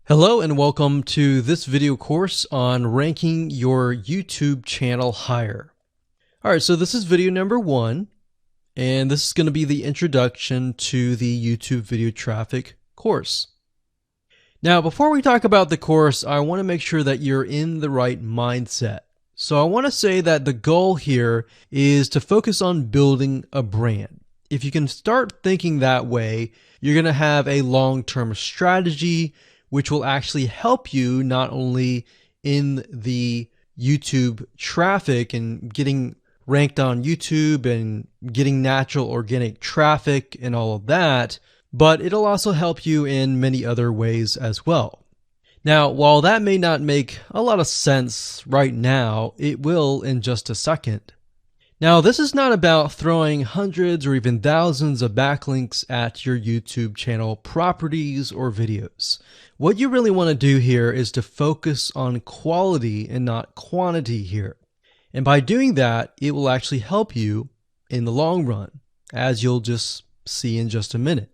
Hello and welcome to this video course on ranking your YouTube channel higher. Alright, so this is video number 1, and this is going to be the introduction to the YouTube video traffic course. Now, before we talk about the course, I want to make sure that you're in the right mindset. So I want to say that the goal here is to focus on building a brand. If you can start thinking that way, you're going to have a long-term strategy which will actually help you not only in the YouTube traffic and getting ranked on YouTube and getting natural organic traffic and all of that, but it'll also help you in many other ways as well. Now, while that may not make a lot of sense right now, it will in just a second. Now, this is not about throwing hundreds or even thousands of backlinks at your YouTube channel properties or videos. What you really want to do here is to focus on quality and not quantity here. And by doing that, it will actually help you in the long run, as you'll just see in just a minute.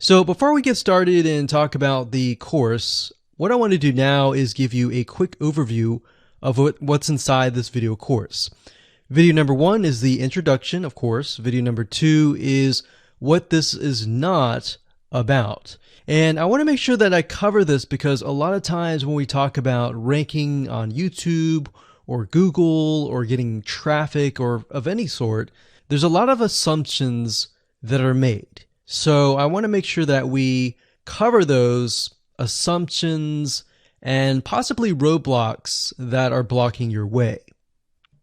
So before we get started and talk about the course, what I want to do now is give you a quick overview of what's inside this video course. Video number 1 is the introduction, of course. Video number 2 is what this is not about. And I want to make sure that I cover this because a lot of times when we talk about ranking on YouTube or Google or getting traffic or of any sort, there's a lot of assumptions that are made. So I want to make sure that we cover those assumptions and possibly roadblocks that are blocking your way.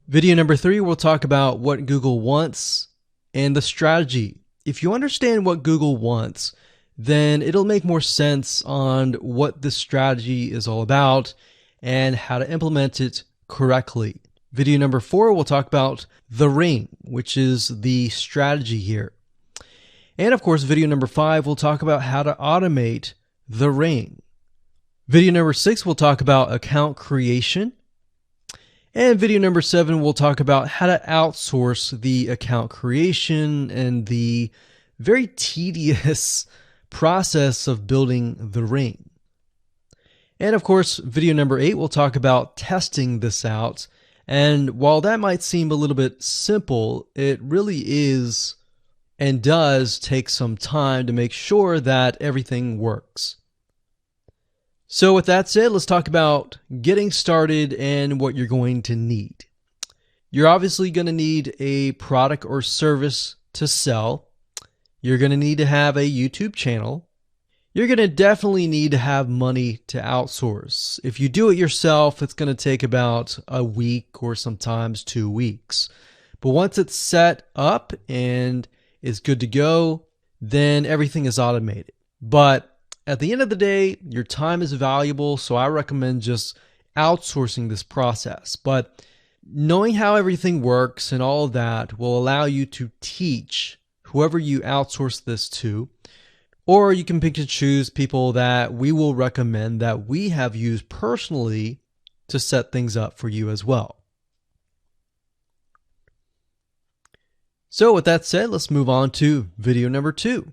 Video number 3, we'll talk about what Google wants and the strategy. If you understand what Google wants, then it'll make more sense on what this strategy is all about and how to implement it correctly. Video number 4, we'll talk about the ring, which is the strategy here. And of course, video number 5, we'll talk about how to automate the ring. Video number 6, we'll talk about account creation. And video number 7, we'll talk about how to outsource the account creation and the very tedious process of building the ring. And of course, video number 8, we'll talk about testing this out. And while that might seem a little bit simple, it really is and does take some time to make sure that everything works. So with that said, let's talk about getting started and what you're going to need. You're obviously going to need a product or service to sell. You're going to need to have a YouTube channel. You're going to definitely need to have money to outsource. If you do it yourself, it's going to take about a week or sometimes 2 weeks. But once it's set up and is good to go, then everything is automated. But at the end of the day, your time is valuable, so I recommend just outsourcing this process. But knowing how everything works and all of that will allow you to teach whoever you outsource this to, or you can pick and choose people that we will recommend that we have used personally to set things up for you as well. So with that said, let's move on to video number 2.